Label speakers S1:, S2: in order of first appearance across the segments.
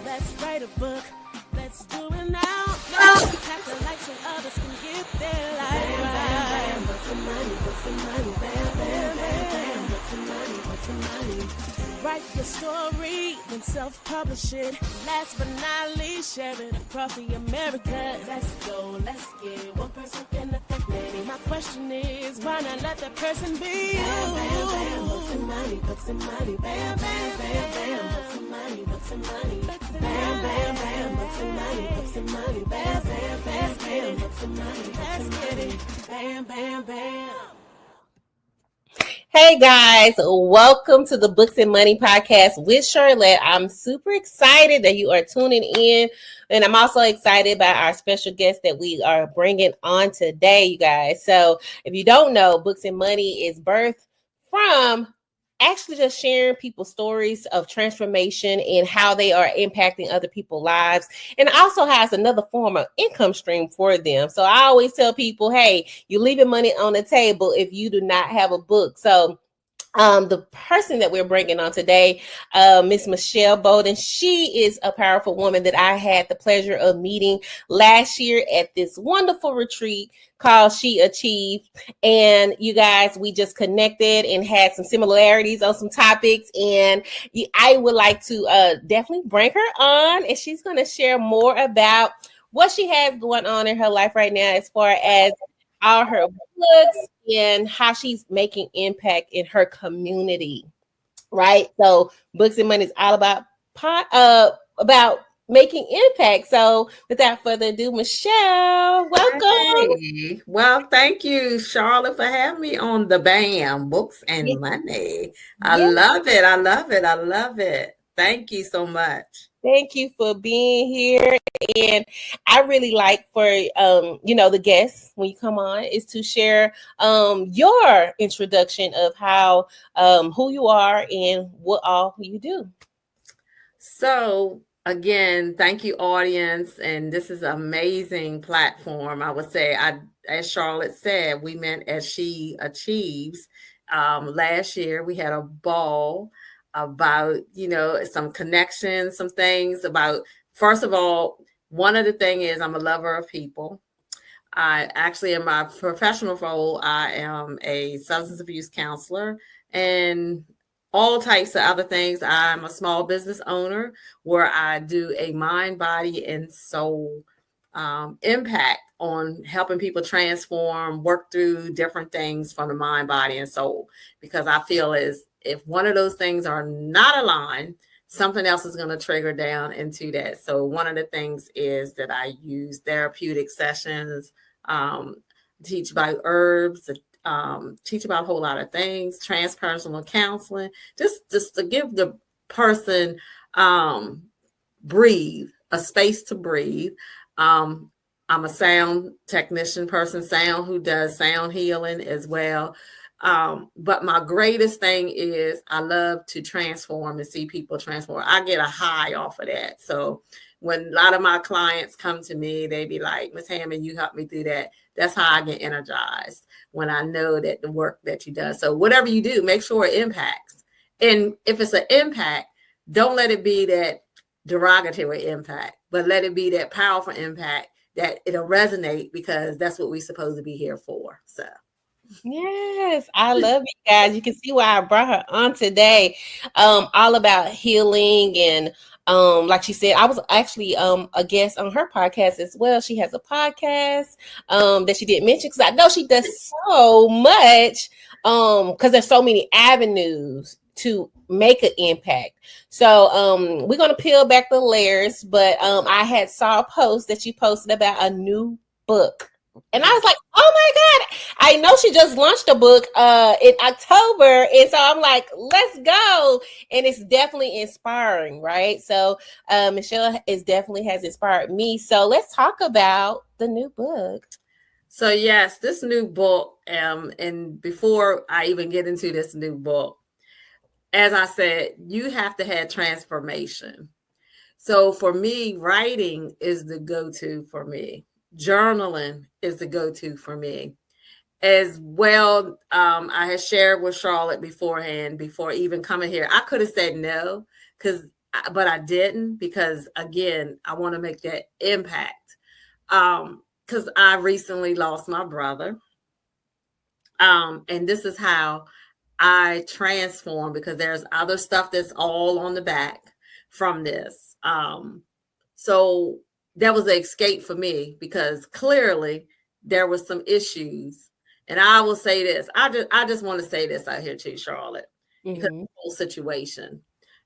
S1: Let's write a book. Let's do it now. Let's pack the light so others can get their life right. Books and money, books and money. Bam, bam, bam, bam. Books and money, books and money. Write your story, then self-publish it. Last but not least, share it across the Americas. Let's go, let's get one person can affect many. My question is, why not let that person be you? Bam, bam, bam, books and money, books and money. Bam, bam, bam, bam, books and money, books and money. Bam, bam, bam, books and money, books and money. Bam, bam, bam, bam, books and money, books and money. Bam, bam, bam.
S2: Hey guys, welcome to the Books and Money podcast with Charlette. I'm super excited that you are tuning in, and I'm also excited about our special guest that we are bringing on today, you guys. So if you don't know, Books and Money is birthed from actually just sharing people's stories of transformation and how they are impacting other people's lives, and also has another form of income stream for them. So I always tell people, hey, you're leaving money on the table if you do not have a book. So the person that we're bringing on today, Miss Michelle Boulden, she is a powerful woman that I had the pleasure of meeting last year at this wonderful retreat called She Achieved. And you guys, we just connected and had some similarities on some topics. And I would like to definitely bring her on, and she's going to share more about what she has going on in her life right now as far as all her books and how she's making impact in her community, right? So Books and Money is all about making impact. So without further ado, Michelle, welcome.
S3: Hey. Well, thank you, Charlotte, for having me on the B.A.M. Books and Money. I love it. I love it. I love it. Thank you so much.
S2: Thank you for being here. And I really like for, the guests when you come on is to share your introduction of how, who you are and what all you do.
S3: So again, thank you, audience. And this is an amazing platform. I would say, as Charlotte said, we met as She Achieves. Last year, we had a ball about, some connections, some things about, first of all, one of the things is I'm a lover of people. I actually, in my professional role, I am a substance abuse counselor and all types of other things. I'm a small business owner where I do a mind, body, and soul impact on helping people transform, work through different things from the mind, body, and soul, because I feel if one of those things are not aligned, something else is going to trigger down into that. So one of the things is that I use therapeutic sessions, teach about herbs, teach about a whole lot of things, transpersonal counseling, just to give the person breathe, a space to breathe. I'm a sound technician person, who does sound healing as well. But my greatest thing is I love to transform and see people transform. I get a high off of that. So when a lot of my clients come to me, they be like, Ms. Hammond, you helped me through that. That's how I get energized, when I know that the work that you do. So whatever you do, make sure it impacts. And if it's an impact, don't let it be that derogatory impact, but let it be that powerful impact that it'll resonate, because that's what we're supposed to be here for. So.
S2: Yes, I love you guys. You can see why I brought her on today. All about healing, and like she said, I was actually a guest on her podcast as well. She has a podcast that she didn't mention because I know she does so much because there's so many avenues to make an impact. So we're gonna peel back the layers, but I saw a post that you posted about a new book. And I was like, oh my God, I know she just launched a book in October. And so I'm like, let's go. And it's definitely inspiring, right? So Michelle definitely has inspired me. So let's talk about the new book.
S3: So yes, this new book, and before I even get into this new book, as I said, you have to have transformation. So for me, writing is the go-to for me. Journaling is the go-to for me. As well, I had shared with Charlotte beforehand, before even coming here. I could have said no, because but I didn't, because again, I want to make that impact. Because I recently lost my brother. And this is how I transform, because there's other stuff that's all on the back from this. So that was an escape for me, because clearly there was some issues. And I will say this, I just want to say this out here too, Charlotte, because of the whole situation.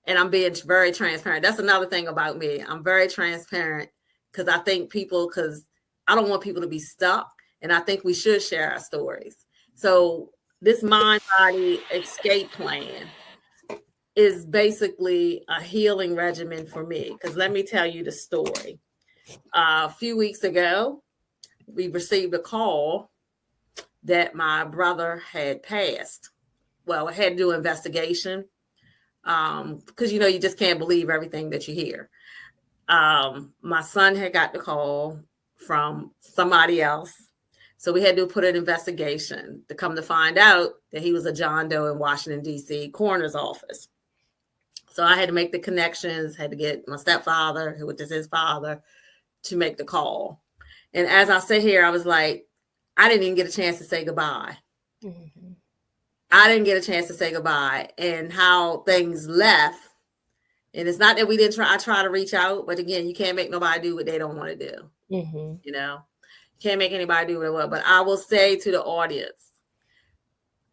S3: And I'm being very transparent. That's another thing about me. I'm very transparent, because I think because I don't want people to be stuck. And I think we should share our stories. So this mind-body escape plan is basically a healing regimen for me. Because let me tell you the story. A few weeks ago, we received a call that my brother had passed. Well, I had to do an investigation, because, you just can't believe everything that you hear. My son had got the call from somebody else. So we had to put an investigation to come to find out that he was a John Doe in Washington, D.C. coroner's office. So I had to make the connections, had to get my stepfather, which is his father, to make the call. And as I sit here, I was like, I didn't even get a chance to say goodbye. Mm-hmm. I didn't get a chance to say goodbye, and how things left. And it's not that we didn't try. I try to reach out, but again, you can't make nobody do what they don't want to do. Mm-hmm. Can't make anybody do what they want. But I will say to the audience,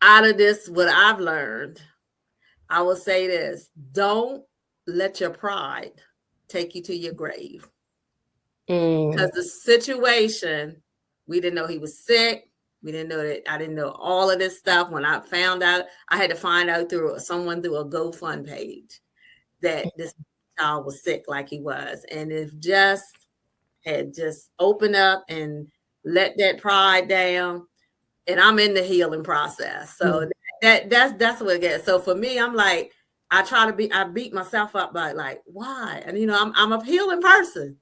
S3: out of this, what I've learned, I will say this: don't let your pride take you to your grave. Because the situation, we didn't know he was sick. We didn't know that. I didn't know all of this stuff. When I found out, I had to find out through a GoFund page that this child was sick like he was. And it had just opened up and let that pride down. And I'm in the healing process. So that's what it gets. So for me, I'm like, I beat myself up by like, why? And I'm a healing person.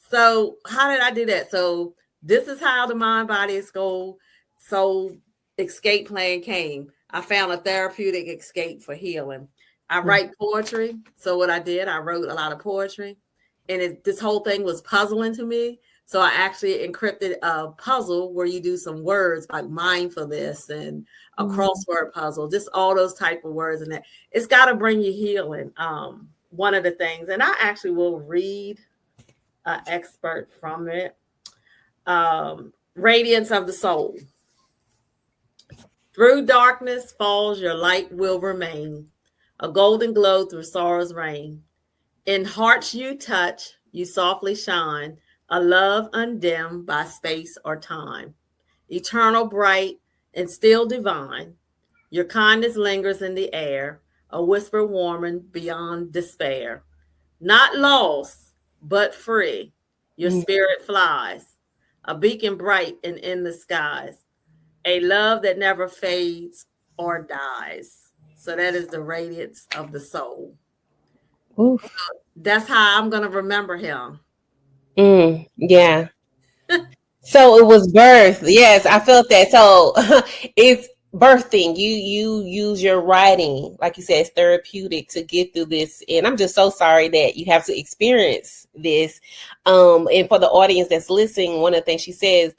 S3: So how did I do that? So this is how the mind, body, soul escape plan came. I found a therapeutic escape for healing. I write poetry. So what I did, I wrote a lot of poetry, and this whole thing was puzzling to me. So I actually encrypted a puzzle where you do some words like mindfulness and a crossword puzzle, just all those type of words. And that it's got to bring you healing. One of the things, and I actually will read an expert from it. Radiance of the soul. Through darkness falls your light will remain, a golden glow through sorrow's rain. In hearts you touch, you softly shine, a love undimmed by space or time. Eternal, bright, and still divine, your kindness lingers in the air, a whisper warming beyond despair. Not lost, but free, your spirit flies, a beacon bright and in the skies, a love that never fades or dies. So that is the radiance of the soul. Oof. That's how I'm going to remember him.
S2: Yeah. So it was birth. Yes, I felt that. So it's birthing. You use your writing, like you said, it's therapeutic to get through this. And I'm just so sorry that you have to experience this. And for the audience that's listening, one of the things she says,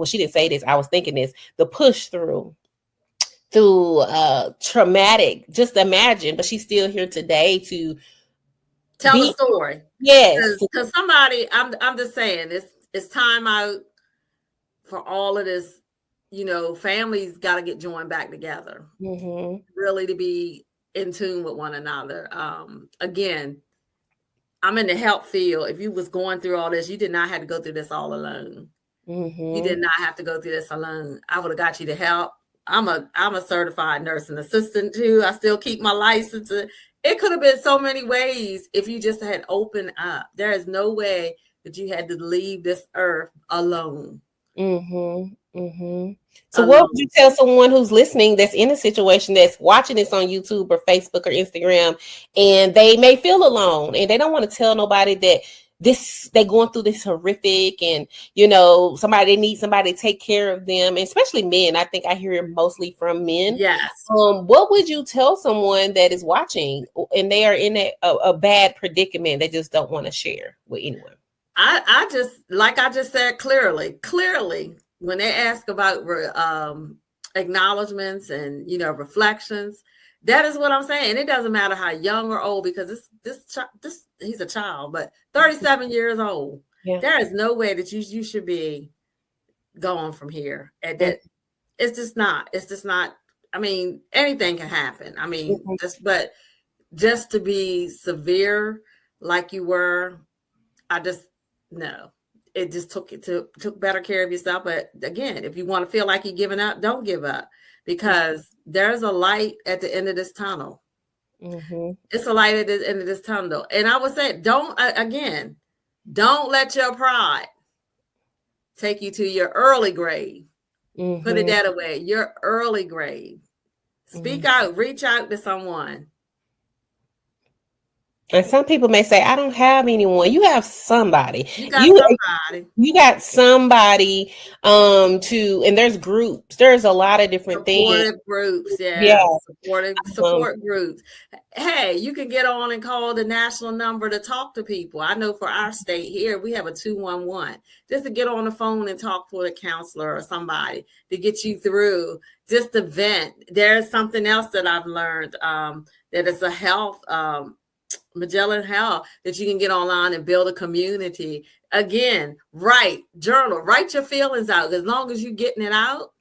S2: she didn't say this, I was thinking this, the push through traumatic, just imagine, but she's still here today to
S3: tell the story.
S2: Yes.
S3: Because somebody, I'm just saying, it's time out for all of this. Families got to get joined back together, really, to be in tune with one another. Again, I'm in the help field. If you was going through all this, you did not have to go through this all alone. You did not have to go through this alone. I would have got you to help. I'm a certified nursing assistant too. I still keep my license. It could have been so many ways if you just had opened up. There is no way that you had to leave this earth alone.
S2: So what would you tell someone who's listening that's in a situation that's watching this on YouTube or Facebook or Instagram, and they may feel alone and they don't want to tell nobody that they're going through this horrific, and they need somebody to take care of them, especially men. I think I hear it mostly from men.
S3: Yes.
S2: What would you tell someone that is watching and they are in a bad predicament, they just don't want to share with anyone?
S3: I just, like I just said, clearly, when they ask about acknowledgments and, reflections, that is what I'm saying. It doesn't matter how young or old, because this he's a child, but 37 years old. Yeah. There is no way that you should be going from here. And that it's just not. I mean, anything can happen. I mean, just to be severe like you were, no. It just took better care of yourself. But again, if you want to feel like you're giving up, don't give up, because there's a light at the end of this tunnel. It's a light at the end of this tunnel. And I would say, don't let your pride take you to your early grave. Put it that way, your early grave. Speak out, reach out to someone.
S2: And some people may say, I don't have anyone. You have somebody.
S3: You got somebody.
S2: And there's groups. There's a lot of different things.
S3: Groups, yeah. Support groups. Hey, you can get on and call the national number to talk to people. I know for our state here, we have a 211. Just to get on the phone and talk to a counselor or somebody to get you through. Just to vent. There's something else that I've learned, that is a health Magellan Health, that you can get online and build a community. Again, journal, write your feelings out. As long as you're getting it out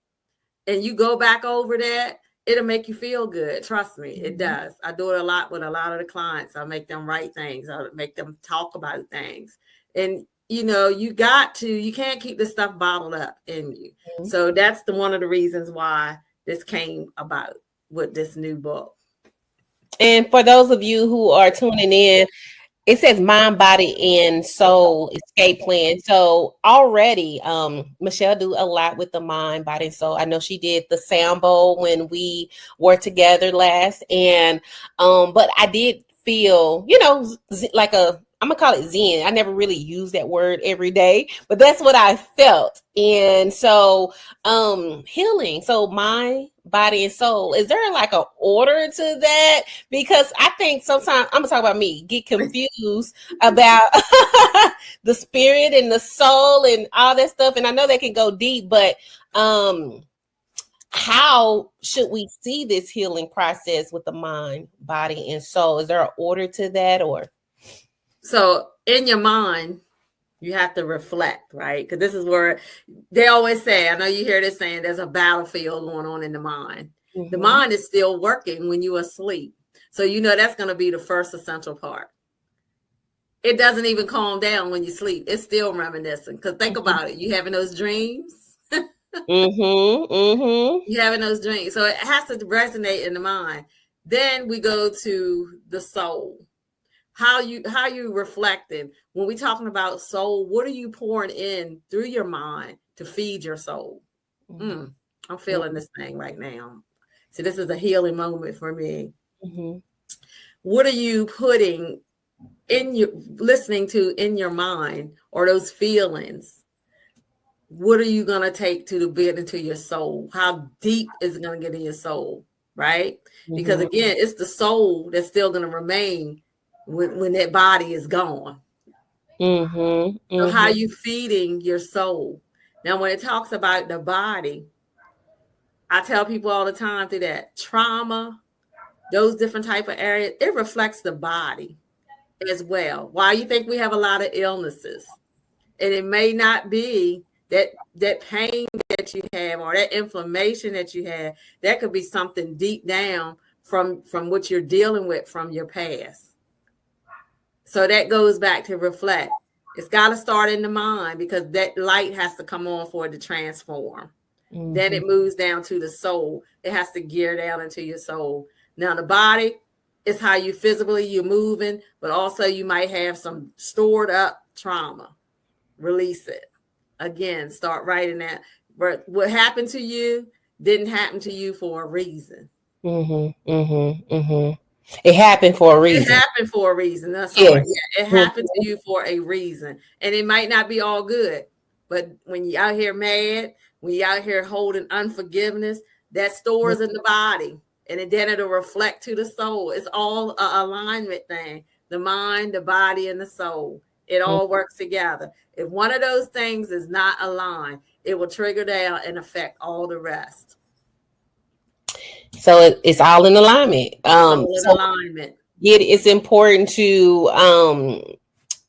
S3: and you go back over that, it'll make you feel good. Trust me, it does. I do it a lot with a lot of the clients. I make them write things. I make them talk about things. And you can't keep this stuff bottled up in you. So that's one of the reasons why this came about with this new book.
S2: And for those of you who are tuning in, it says mind, body, and soul escape plan. So already, Michelle do a lot with the mind, body, and soul. I know she did the sound bowl when we were together last. And but I did feel, like I'm gonna call it zen. I never really use that word every day, but that's what I felt. And so healing. So mind, body, and soul. Is there like an order to that? Because I think sometimes, I'm gonna talk about me, get confused about the spirit and the soul and all that stuff. And I know they can go deep, but how should we see this healing process with the mind, body, and soul? Is there an order to that, or?
S3: So in your mind, you have to reflect, right? Because this is where they always say, I know you hear this saying, there's a battlefield going on in the mind. The mind is still working when you're asleep. So that's going to be the first essential part. It doesn't even calm down when you sleep. It's still reminiscing. Because think about it. You having those dreams. You having those dreams. So it has to resonate in the mind. Then we go to the soul. How you reflecting. When we're talking about soul, what are you pouring in through your mind to feed your soul? I'm feeling this thing right now. So this is a healing moment for me. What are you putting listening to in your mind, or those feelings? What are you going to take to get into your soul? How deep is it going to get in your soul, right? Because again, it's the soul that's still going to remain when that body is gone. So how you feeding your soul? Now, when it talks about the body, I tell people all the time through that trauma, those different type of areas, it reflects the body as well. Why you think we have a lot of illnesses? And it may not be that pain that you have or that inflammation that you have. That could be something deep down from what you're dealing with from your past. So that goes back to reflect. It's got to start in the mind, because that light has to come on for it to transform. Then it moves down to the soul. It has to gear down into your soul. Now, the body is how you physically, you're moving, but also you might have some stored up trauma. Release it. Again, start writing that. But what happened to you didn't happen to you for a reason.
S2: It happened for a
S3: It
S2: reason.
S3: happened for a reason. That's all right.
S2: Yes.
S3: Yeah, it happened to you for a reason. And it might not be all good. But when you're out here mad, when you're out here holding unforgiveness, that stores in the body. And then it'll reflect to the soul. It's all an alignment thing. The mind, the body, and the soul. It all works together. If one of those things is not aligned, it will trigger down and affect all the rest.
S2: So it's all in alignment.
S3: Alignment.
S2: It's important to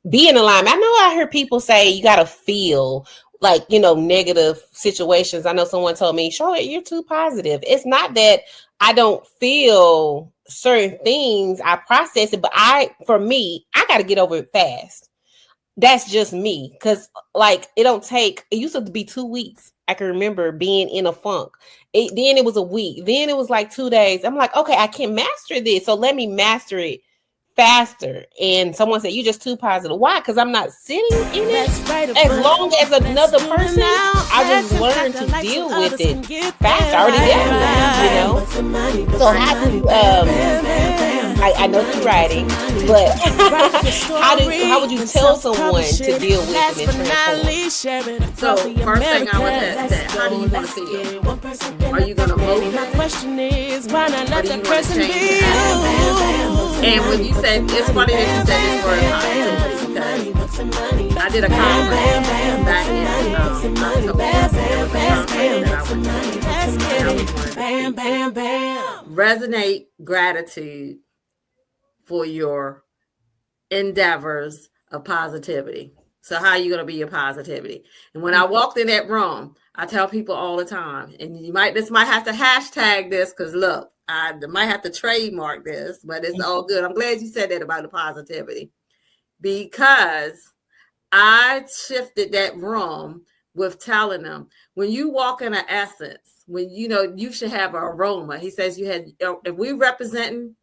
S2: be in alignment. I know I heard people say you got to feel like, negative situations. I know someone told me, Charlotte, you're too positive. It's not that I don't feel certain things. I process it, but for me, I got to get over it fast. That's just me. Because it used to be 2 weeks. I can remember being in a funk. Then it was a week. Then it was like 2 days. I'm like, okay, I can master this. So let me master it faster. And someone said, you're just too positive. Why? Because I'm not sitting in it. As long as another person, I just learned to deal with it fast. I already did, So how do I know you're writing, but how would you tell someone to deal with it and transform?
S3: So first thing I would ask that, how do you want to feel? Are you going to motivate? Or do you want to change it? And when you said, it's funny that you said this word positivity, because I did a conference back in October. Resonate gratitude for your endeavors of positivity. So how are you going to be your positivity? And when I walked in that room, I tell people all the time, and this might have to hashtag this, because look, I might have to trademark this, but it's all good. I'm glad you said that about the positivity, because I shifted that room with telling them, when you walk in an essence, when you should have an aroma. He says if we representing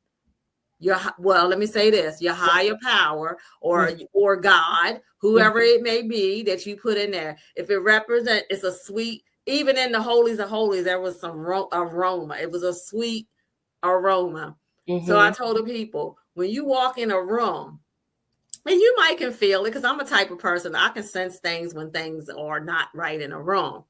S3: let me say this, your higher power or God, whoever it may be that you put in there, if it represents, it's a sweet, even in the holies of holies, there was some aroma. It was a sweet aroma. So I told the people, when you walk in a room, and you might can feel it, because I'm a type of person, I can sense things when things are not right in a room.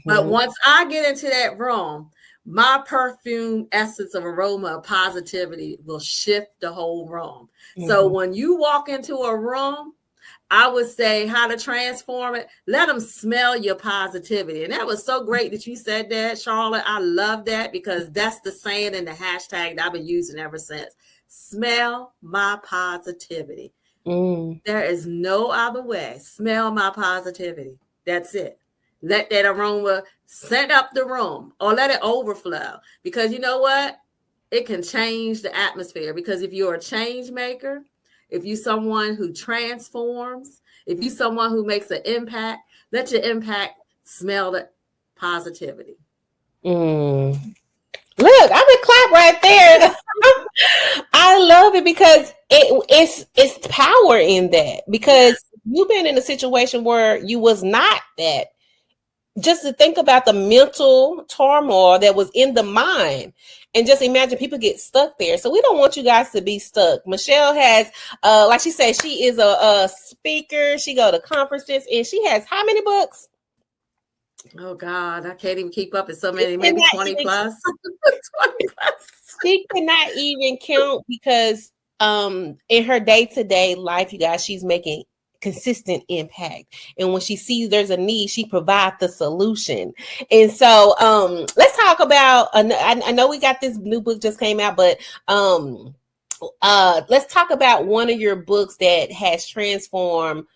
S3: But once I get into that room, my perfume essence of aroma of positivity will shift the whole room. So when you walk into a room, I would say how to transform it. Let them smell your positivity. And that was so great that you said that, Charlotte. I love that, because that's the saying and the hashtag that I've been using ever since. Smell my positivity. There is no other way. Smell my positivity. That's it. Let that aroma scent up the room, or let it overflow, because you know what? It can change the atmosphere. Because if you're a change maker, if you're someone who transforms, if you're someone who makes an impact, let your impact smell the positivity.
S2: Look, I'm gonna clap right there. I love it, because it's power in that, because you've been in a situation where you was not that. Just to think about the mental turmoil that was in the mind, and just imagine people get stuck there. So we don't want you guys to be stuck. Michelle has, like she said, she is a speaker. She go to conferences, and she has how many books?
S3: Oh God, I can't even keep up. It's so many, maybe 20 plus. 20 plus.
S2: She cannot even count, because in her day-to-day life, you guys, she's making consistent impact, and when she sees there's a need, she provides the solution. And so let's talk about, I know we got this new book just came out, but let's talk about one of your books that has transformed,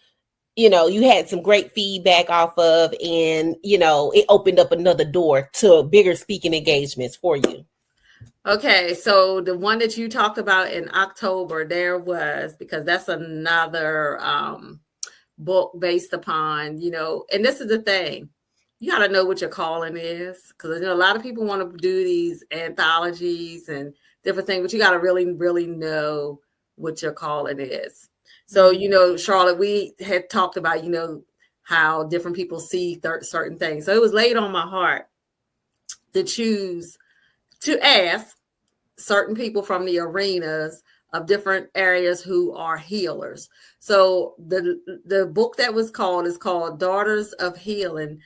S2: you had some great feedback off of, and it opened up another door to bigger speaking engagements for you.
S3: Okay, so the one that you talked about in October, because that's another book based upon, and this is the thing, you got to know what your calling is, because a lot of people want to do these anthologies and different things, but you got to really, really know what your calling is. So, Charlotte, we had talked about, how different people see certain things. So it was laid on my heart to choose to ask certain people from the arenas of different areas who are healers. So the book that was called is called Daughters of Healing,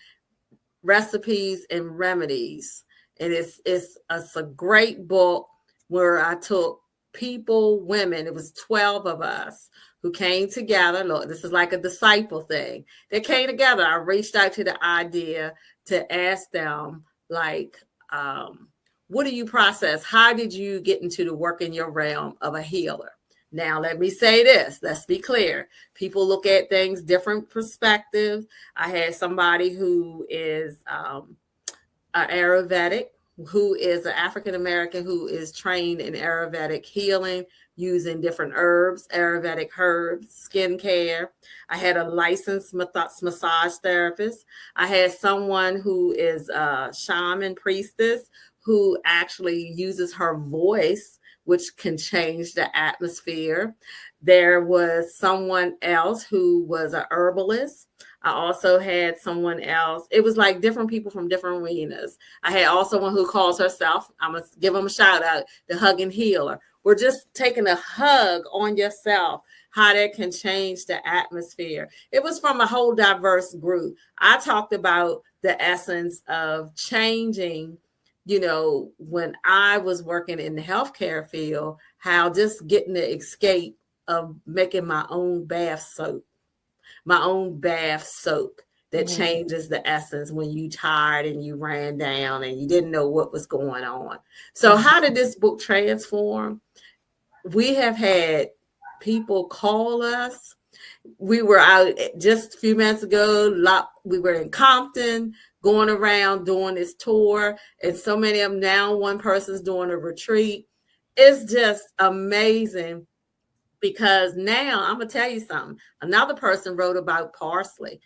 S3: Recipes and Remedies. And it's a great book where I took people, women, it was 12 of us who came together. Look, this is like a disciple thing. They came together. I reached out to the idea to ask them, like, what do you process? How did you get into the work in your realm of a healer? Now, let me say this. Let's be clear. People look at things different perspectives. I had somebody who is an Ayurvedic, who is an African-American who is trained in Ayurvedic healing using different herbs, Ayurvedic herbs, skincare. I had a licensed massage therapist. I had someone who is a shaman priestess who actually uses her voice, which can change the atmosphere. There was someone else who was a herbalist. I also had someone else. It was like different people from different arenas. I had also one who calls herself, I'm going to give them a shout out, the Hugging Healer. We're just taking a hug on yourself, how that can change the atmosphere. It was from a whole diverse group. I talked about the essence of changing, you know, when I was working in the healthcare field, how just getting the escape of making my own bath soap that changes the essence when you tired and you ran down and you didn't know what was going on. So how did this book transform? We have had people call us. We were out just a few minutes ago. We were in Compton, going around doing this tour, and so many of them now, one person's doing a retreat. It's just amazing because now I'm gonna tell you something. Another person wrote about parsley.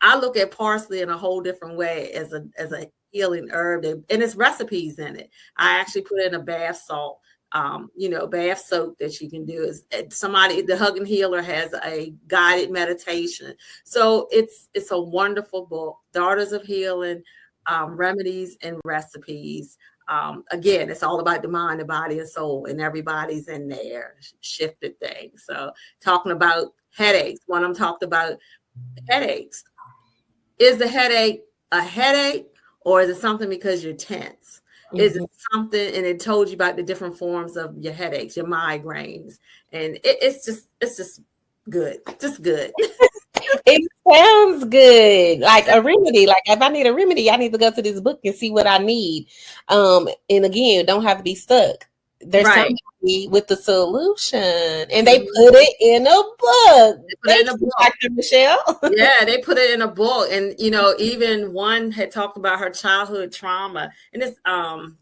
S3: I look at parsley in a whole different way as a healing herb, and it's recipes in it. I actually put in a bath salt. Bath soap that you can do is the Hugging Healer has a guided meditation. So it's a wonderful book, Daughters of Healing, Remedies and Recipes. Again, it's all about the mind, the body, and soul, and everybody's in there, shifted things. So talking about headaches, when I'm talking about headaches, is the headache a headache or is it something because you're tense? Is it something, and it told you about the different forms of your headaches, your migraines, and it's just good, just good.
S2: It sounds good, like a remedy. Like if I need a remedy, I need to go to this book and see what I need. And again, don't have to be stuck. There's somebody with the solution, and they put it in a book. Thank you, Dr. Michelle.
S3: Yeah, they put it in a book, and even one had talked about her childhood trauma, and it's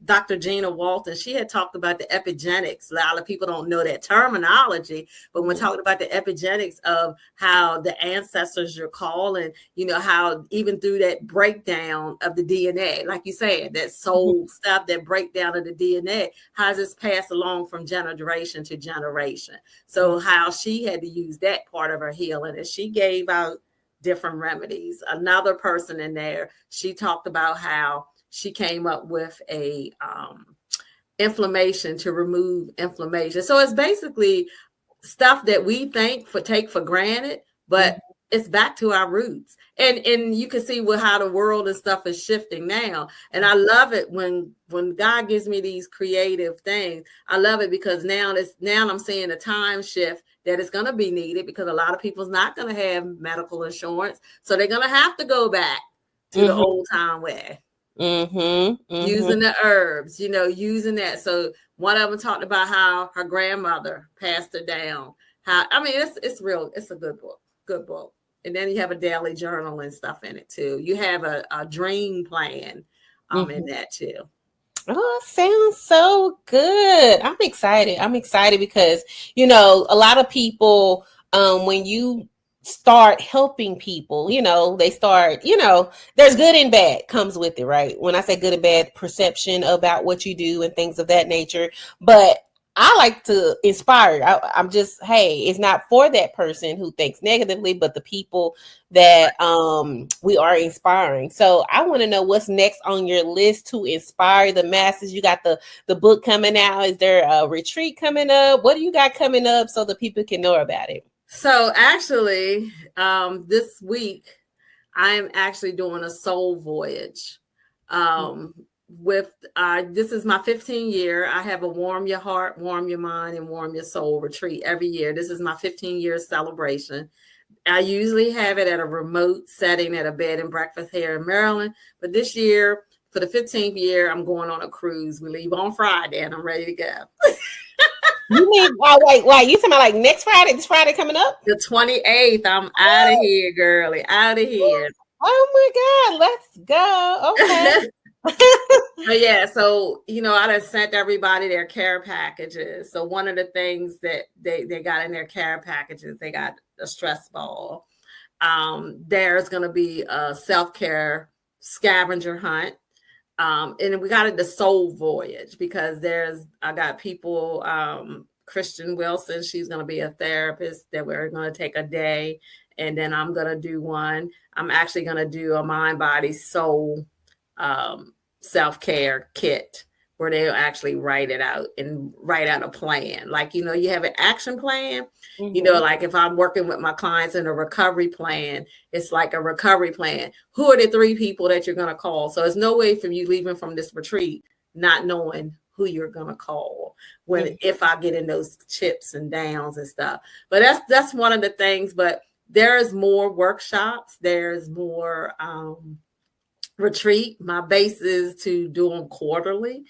S3: Dr. Gina Walton. She had talked about the epigenetics. A lot of people don't know that terminology, but when talking about the epigenetics of how the ancestors you're calling, how even through that breakdown of the DNA, like you said, that soul stuff, that breakdown of the DNA, how does this pass along from generation to generation? So how she had to use that part of her healing, and she gave out different remedies. Another person in there, she talked about how she came up with a inflammation to remove inflammation. So it's basically stuff that we take for granted, but it's back to our roots. And you can see how the world and stuff is shifting now. And I love it when God gives me these creative things. I love it because now I'm seeing a time shift that is going to be needed because a lot of people's not going to have medical insurance. So they're going to have to go back to the old time way. Using the herbs, using that. So one of them talked about how her grandmother passed her down. It's real. It's a good book. And then you have a daily journal and stuff in it too. You have a dream plan in that too.
S2: Oh, it sounds so good. I'm excited because, a lot of people, when you start helping people, they start, there's good and bad comes with it, right? When I say good and bad, perception about what you do and things of that nature. But I like to inspire. I'm just, hey, it's not for that person who thinks negatively, but the people that we are inspiring. So I want to know what's next on your list to inspire the masses. You got the book coming out. Is there a retreat coming up? What do you got coming up so the people can know about it?
S3: So actually, this week I'm actually doing a soul voyage. With this is my 15th year. I have a warm your heart, warm your mind, and warm your soul retreat every year. This is my 15-year celebration. I usually have it at a remote setting at a bed and breakfast here in Maryland. But this year, for the 15th year, I'm going on a cruise. We leave on Friday and I'm ready to go.
S2: You mean, wait, you talking about like next Friday, this Friday coming up?
S3: The 28th, I'm out of here, girly, out of here.
S2: Oh my God, let's go. Okay.
S3: But yeah, so I done sent everybody their care packages. So one of the things that they got in their care packages, they got a stress ball. There's going to be a self-care scavenger hunt. And we got it the soul voyage because I got people, Christian Wilson, she's going to be a therapist that we're going to take a day. And then I'm going to do one. I'm actually going to do a mind, body, soul self-care kit where they'll actually write it out and write out a plan. Like, you have an action plan, like if I'm working with my clients in a recovery plan, it's like a recovery plan. Who are the 3 people that you're going to call? So there's no way from you leaving from this retreat, not knowing who you're going to call if I get in those chips and downs and stuff. But that's one of the things, but there's more workshops. There's more, retreat. My base is to do them quarterly.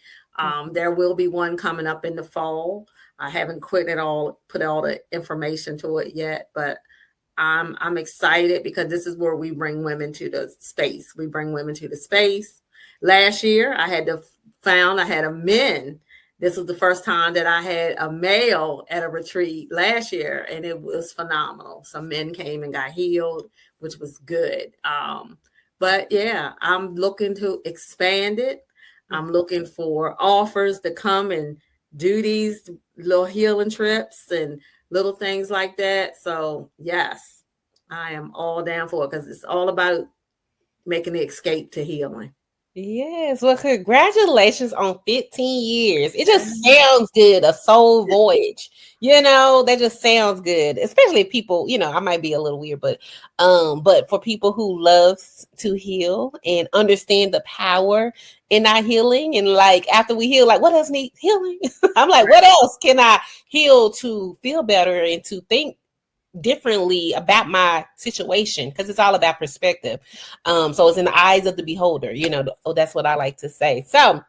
S3: There will be one coming up in the fall. I haven't put all the information to it yet, but I'm excited because this is where we bring women to the space. We bring women to the space. Last year, I had a men. This was the first time that I had a male at a retreat last year, and it was phenomenal. Some men came and got healed, which was good. But yeah, I'm looking to expand it. I'm looking for offers to come and do these little healing trips and little things like that. So yes, I am all down for it because it's all about making the escape to healing.
S2: Yes. Well, congratulations on 15 years. It just sounds good. A soul voyage. That just sounds good. Especially if people, I might be a little weird, but for people who loves to heal and understand the power in our healing. And like after we heal, like what else needs healing? I'm like, what else can I heal to feel better and to think differently about my situation, because it's all about perspective. So it's in the eyes of the beholder, that's what I like to say. So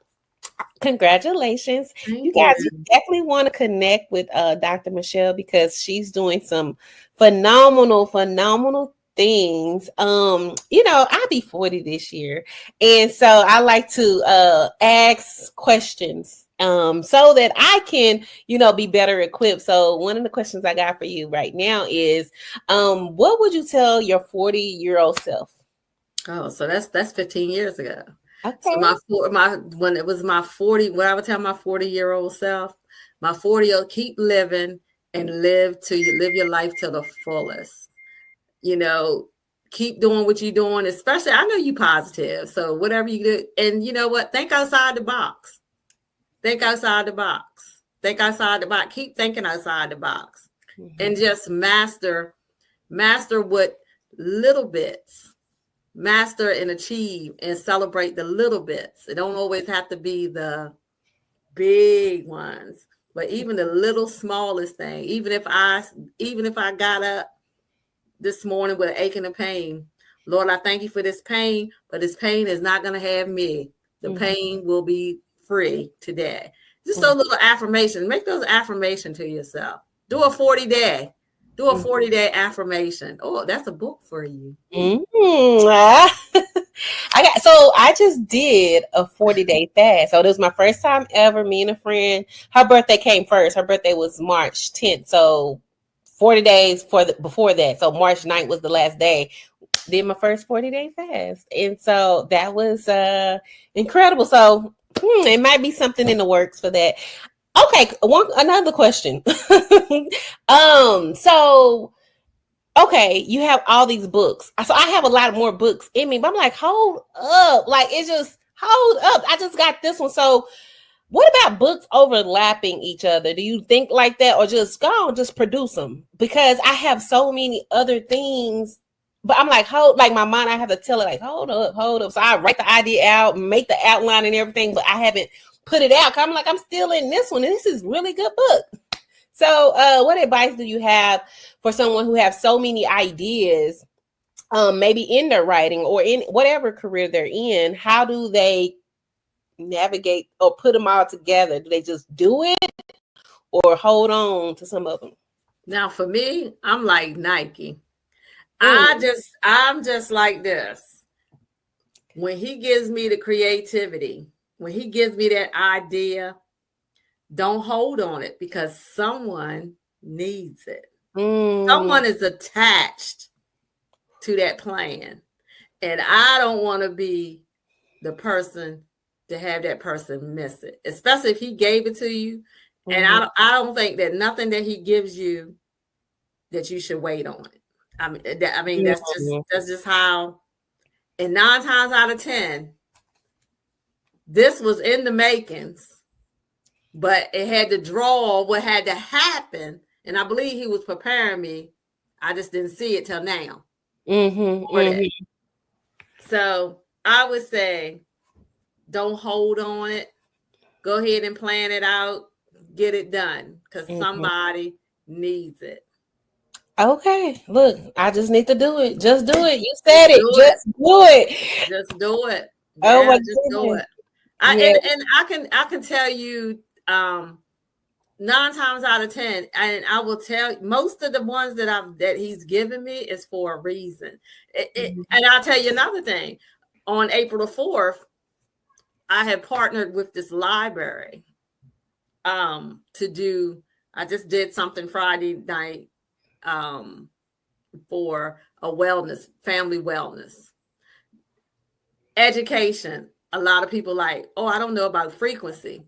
S2: congratulations. You guys, you definitely want to connect with Dr. Michelle because she's doing some phenomenal things. I'll be 40 this year, and so I like to ask questions so that I can, be better equipped. So one of the questions I got for you right now is, what would you tell your 40-year-old self?
S3: Oh, so that's 15 years ago.
S2: Okay.
S3: So when it was my 40, what I would tell my 40-year-old self, my 40-year-old, keep living and live your life to the fullest. Keep doing what you're doing, especially I know you positive. So whatever you do, and you know what? Think outside the box. Think outside the box. Think outside the box. Keep thinking outside the box. And just master what little bits. Master and achieve and celebrate the little bits. It don't always have to be the big ones, but even the little smallest thing. Even if I got up this morning with an ache and a pain, Lord, I thank you for this pain, but this pain is not going to have me. The pain will be free today. Just those little affirmations. Make those affirmations to yourself. Do a 40-day. Do a 40-day affirmation. Oh, that's a book for you.
S2: I just did a 40-day fast. So it was my first time ever. Me and a friend, her birthday came first. Her birthday was March 10th. So 40 days before that. So March 9th was the last day. Did my first 40-day fast. And so that was incredible. So it might be something in the works for that. Okay, another question. So okay, you have all these books. So I have a lot more books in me, but I'm like, hold up. Like, it's just, hold up. I just got this one. So what about books overlapping each other? Do you think like that, or just go on, just produce them? Because I have so many other things, but I'm like, like my mind, I have to tell it, like, hold up, hold up. So I write the idea out, make the outline and everything, but I haven't put it out. I'm like, I'm still in this one, and this is really good book. So, what advice do you have for someone who have so many ideas, maybe in their writing or in whatever career they're in? How do they navigate or put them all together? Do they just do it or hold on to some of them?
S3: Now, for me, I'm like Nike. I'm just like this. When he gives me the creativity, when he gives me that idea, don't hold on it, because someone needs it. Someone is attached to that plan. And I don't want to be the person to have that person miss it, especially if he gave it to you. And I don't think that nothing that he gives you that you should wait on it. I mean, that's just how. And 9 times out of 10, this was in the makings, but it had to draw what had to happen. And I believe he was preparing me. I just didn't see it till now. So I would say, don't hold on it. Go ahead and plan it out. Get it done, because somebody needs it.
S2: Okay, look, I just need to do it. Just do it. You said it. Just do it.
S3: Just do it.
S2: Oh my
S3: just do it. And I can tell you, 9 times out of 10, and I will tell you, most of the ones that he's given me is for a reason. And I'll tell you another thing. On April the 4th, I had partnered with this library to do. I just did something Friday night for a family wellness education. A lot of people like, oh, I don't know about frequency.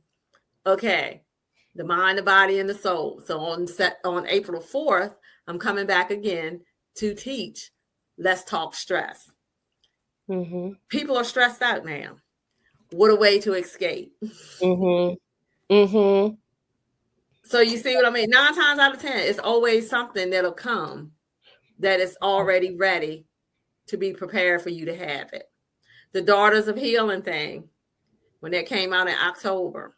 S3: Okay, the mind, the body, and the soul. So on April 4th, I'm coming back again to teach. Let's talk stress. People are stressed out now. What a way to escape. So you see what I mean? 9 times out of 10, it's always something that'll come that is already ready to be prepared for you to have it. The Daughters of Healing thing, when that came out in October,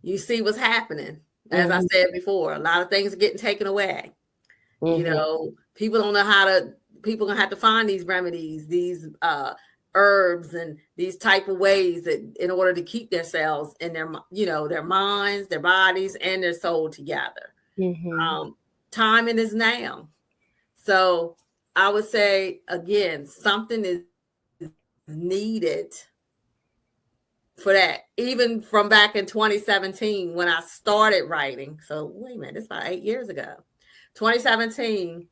S3: you see what's happening. As I said before, a lot of things are getting taken away. You know, people don't know people gonna have to find these remedies, these herbs, and these type of ways that in order to keep themselves and their minds, their bodies, and their soul together. Timing is now. So I would say, again, something is needed for that. Even from back in 2017 when I started writing. So wait a minute, it's about 8 years ago. 2017,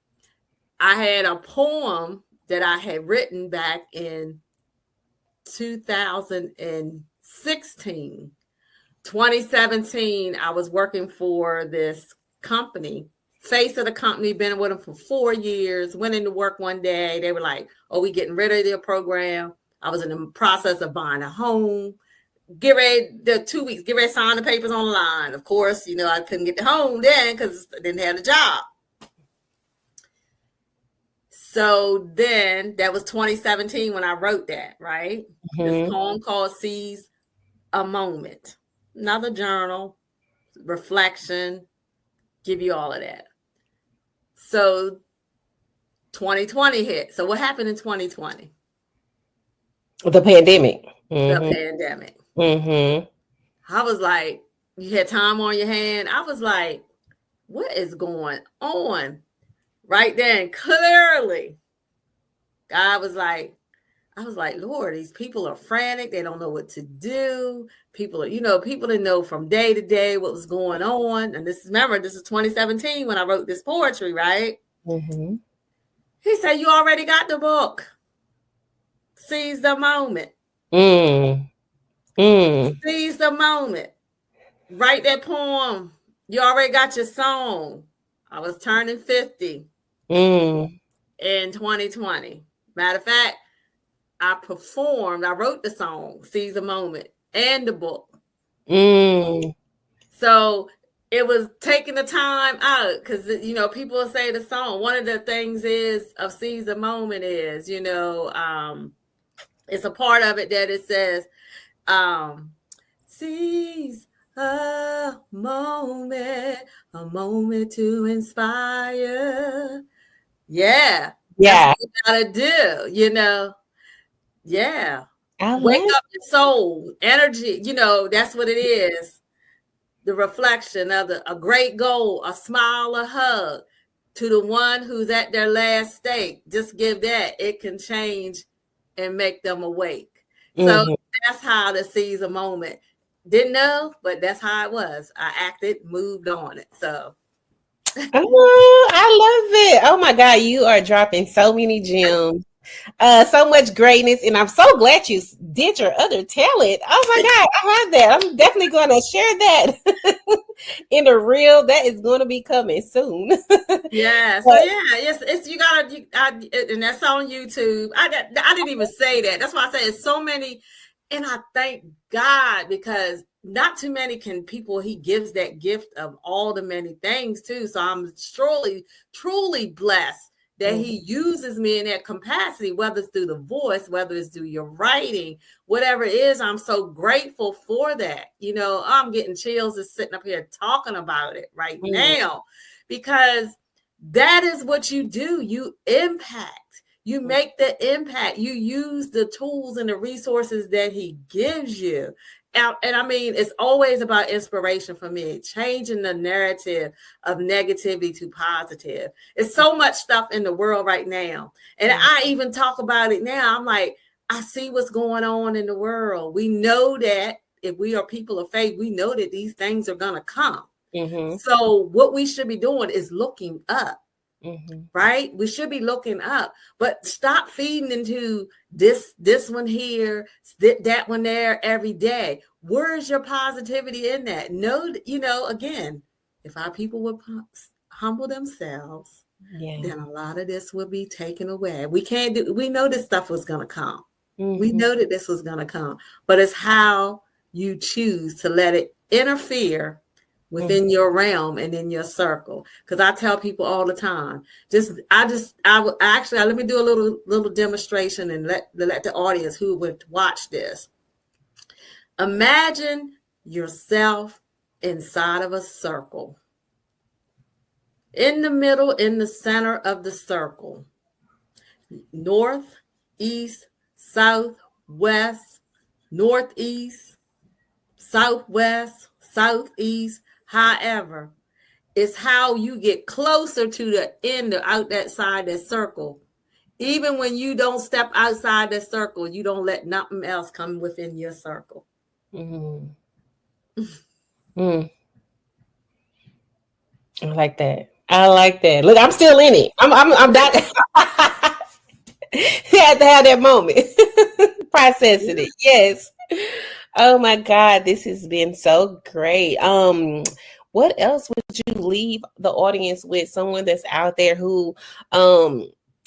S3: I had a poem that I had written back in 2016. 2017, I was working for this company, face of the company, been with them for 4 years, went into work one day. They were like, oh, we getting rid of their program. I was in the process of buying a home. Get ready, the 2 weeks, get ready to sign the papers online. Of course, I couldn't get the home then because I didn't have a job. So then that was 2017 when I wrote that, right? This poem called Seize a Moment. Another journal, reflection, give you all of that. So 2020 hit. So what happened in 2020?
S2: The pandemic.
S3: The pandemic. I was like, you had time on your hand. I was like, what is going on? Right then, clearly, I was like, Lord, these people are frantic. They don't know what to do. People didn't know from day to day what was going on. And this is 2017 when I wrote this poetry, right? He said, you already got the book. Seize the moment. Seize the moment. write that poem. You already got your song. I was turning 50
S2: Mm.
S3: in 2020. Matter of fact, I wrote the song, Seize a Moment, and the book.
S2: Mm.
S3: So it was taking the time out because, you know, people will say the song. One of the things is of Seize a Moment is, you know, it's a part of it that it says, seize a moment to inspire. Yeah, that's
S2: Yeah,
S3: what you gotta do, you know. Yeah.
S2: I
S3: Wake
S2: love.
S3: up your soul, energy, you know, that's what it is. The reflection of a great goal, a smile, a hug to the one who's at their last state. Just give that. It can change and make them awake. So
S2: Mm-hmm.
S3: that's how to seize a moment. Didn't know, but that's how it was. I acted, moved on it. So
S2: Oh, I love it. Oh my God, you are dropping so many gems. So much greatness, and I'm so glad you did your other talent. Oh my God, I have that. I'm definitely going to share that in the reel. That is going to be coming soon.
S3: yeah, so
S2: But,
S3: yeah, it's you gotta, and that's on YouTube. I didn't even say that. That's why I say it's so many, and I thank God because not too many people he gives that gift of all the many things too. So I'm truly blessed that he uses me in that capacity, whether it's through the voice, whether it's through your writing, whatever it is. I'm so grateful for that. You know, I'm getting chills just sitting up here talking about it right now because that is what you do. You impact. You make the impact. You use the tools and the resources that he gives you. And I mean, it's always about inspiration for me, changing the narrative of negativity to positive. It's so much stuff in the world right now. And I even talk about it now. I'm like, I see what's going on in the world. We know that if we are people of faith, we know that these things are going to come.
S2: Mm-hmm.
S3: So what we should be doing is looking up.
S2: Mm-hmm.
S3: Right? We should be looking up, but stop feeding into this one here, that one there every day. Where is your positivity in that? No, you know, again, if our people would humble themselves, then a lot of this will be taken away. We know this stuff was going to come.
S2: Mm-hmm.
S3: We know that this was going to come, but it's how you choose to let it interfere within your realm and in your circle. Because I tell people all the time, let me do a little demonstration and let the audience who would watch this. Imagine yourself inside of a circle. In the middle, in the center of the circle, north, east, south, west, northeast, southwest, southeast, however, it's how you get closer to the end or out that side that circle. Even when you don't step outside that circle, you don't let nothing else come within your circle.
S2: Mm-hmm. Mm. I like that. I like that. Look, I'm still in it. I'm not. You had to have that moment. Processing it. Yes. Oh my God, this has been so great. What else would you leave the audience with? Someone that's out there who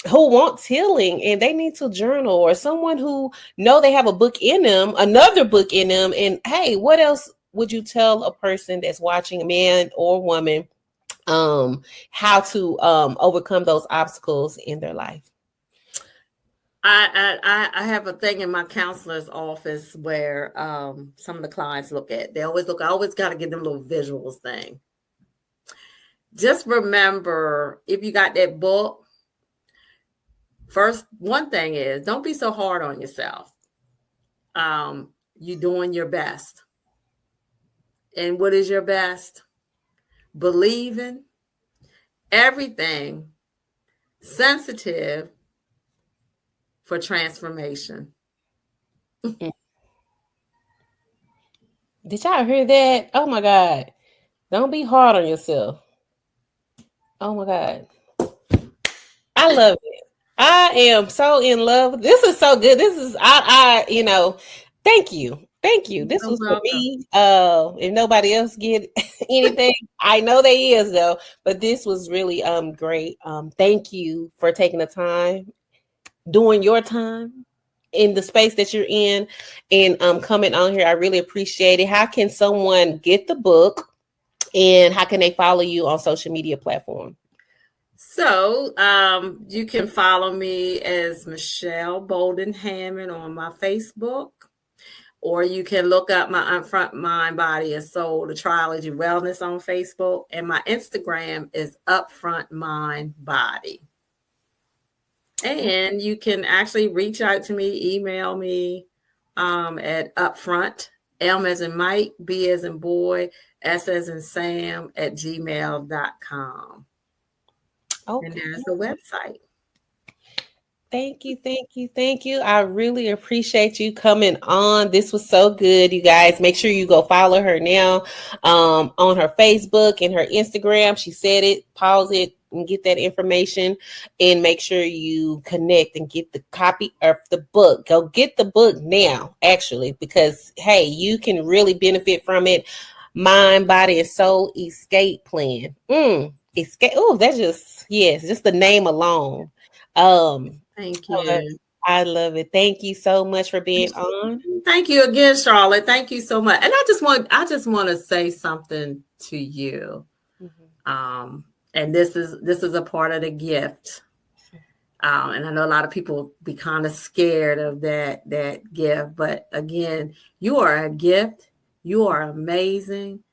S2: wants healing and they need to journal, or someone who know they have a book in them, another book in them, and hey, what else would you tell a person that's watching, a man or woman, how to overcome those obstacles in their life?
S3: I have a thing in my counselor's office where some of the clients I always got to give them a little visuals thing. Just remember, if you got that book, first, one thing is don't be so hard on yourself. You're doing your best. And what is your best? Believing, everything, sensitive for transformation.
S2: Did y'all hear that? Oh my God. Don't be hard on yourself. Oh my God. I love it. I am so in love. This is so good. This is, thank you. Thank you. This
S3: You're
S2: was for
S3: welcome.
S2: me. If nobody else get anything, I know they is though. But this was really great. Thank you for taking the time, doing your time in the space that you're in, and coming on here. I really appreciate it. How can someone get the book, and how can they follow you on social media platform?
S3: So you can follow me as Michelle Boulden Hammond on my Facebook, or you can look up my Upfront Mind, Body, and Soul, the Trilogy of Wellness on Facebook, and my Instagram is Upfront Mind Body. And you can actually reach out to me, email me at Upfront, M as in Mike, B as in boy, S as in Sam at gmail.com.
S2: Okay.
S3: And there's the website.
S2: Thank you, thank you, thank you. I really appreciate you coming on. This was so good, you guys. Make sure you go follow her now on her Facebook and her Instagram. She said it. Pause it and get that information, and make sure you connect and get the copy of the book. Go get the book now, actually, because hey, you can really benefit from it. Mind, Body, and Soul Escape Plan. Escape. Oh, that's just the name alone.
S3: Thank you.
S2: I love it. Thank you so much for being on.
S3: Thank you again, Charlotte. Thank you so much. And I just want to say something to you.
S2: Mm-hmm.
S3: And this is a part of the gift. And I know a lot of people be kind of scared of that gift, but again, you are a gift. You are amazing.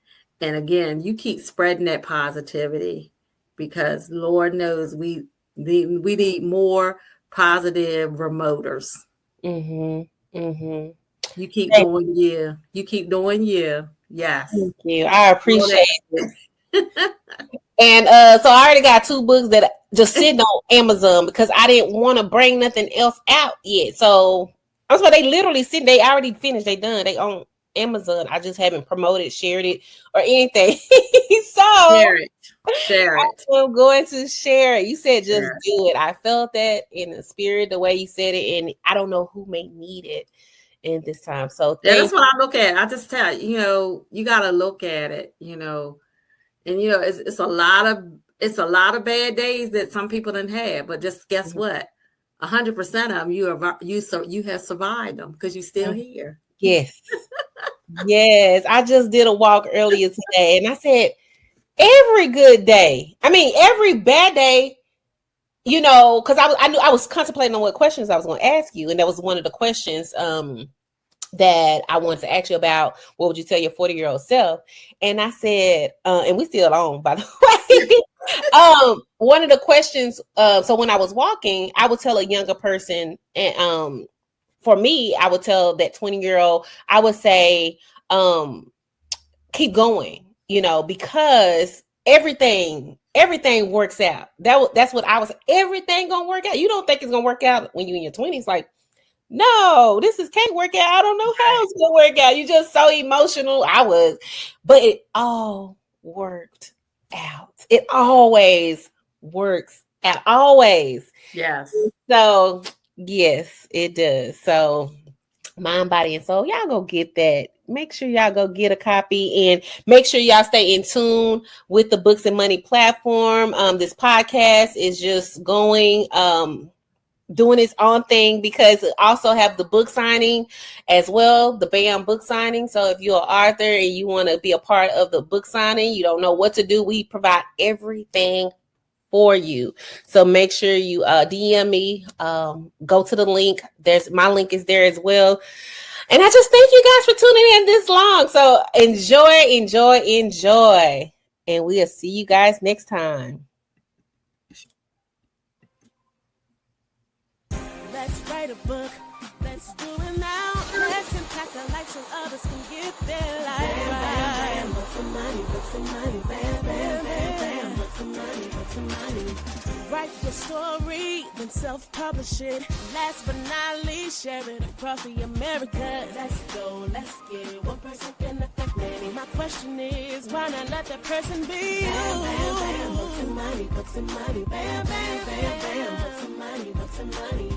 S3: And again, you keep spreading that positivity, because Lord knows we need more positive remoters.
S2: Mm-hmm. Mm-hmm.
S3: You keep doing you. You keep doing you. Yes.
S2: Thank you. I appreciate it. And so I already got 2 books that just sitting on Amazon because I didn't want to bring nothing else out yet. So that's why they literally sitting. They already finished. They done. They on Amazon. I just haven't promoted, shared it, or anything. So
S3: Share it.
S2: I'm going to share it. You said just do it. I felt that in the spirit, the way you said it, and I don't know who may need it in this time. So
S3: that's what I look at. I just tell you, you got to look at it, and it's a lot of bad days that some people didn't have, but just guess what? 100% of them you have survived them because you're still here.
S2: Yes. Yes. I just did a walk earlier today, and I said, every good day, every bad day, because I was contemplating on what questions I was going to ask you, and that was one of the questions that I wanted to ask you about. What would you tell your 40-year-old self? And I said, and we still on, by the way. One of the questions, so when I was walking, I would tell a younger person, and for me, I would tell that 20-year-old, I would say, keep going, because everything works out. That's what I was. Everything gonna work out. You don't think it's gonna work out when you're in your 20s? Like, no, can't work out. I don't know how it's gonna work out. You're just so emotional. I was, but it all worked out. It always works out. Always.
S3: Yes.
S2: So yes, it does. So Mind, Body, and Soul. Y'all go get that. Make sure y'all go get a copy, and make sure y'all stay in tune with the Books and Money platform. This podcast is just going, doing its own thing, because it also have the book signing as well, the B.A.M book signing. So if you're an author and you want to be a part of the book signing, you don't know what to do, we provide everything for you. So make sure you DM me, go to the link. My link is there as well. And I just thank you guys for tuning in this long. So enjoy. And we'll see you guys next time.
S1: Let's write a book. Let's do it now. Let's impact the lives so others can get their life. Bam, books and money, books and money. Bam, bam, bam, bam, books and money, books and money. Write your story, then self-publish it. Last but not least, share it across the Americas. Let's go, let's get it. One person can affect many. My question is, why not let that person be you? Bam, bam, bam, books and money, books and money. Bam, bam, bam, bam, books and money, books and money.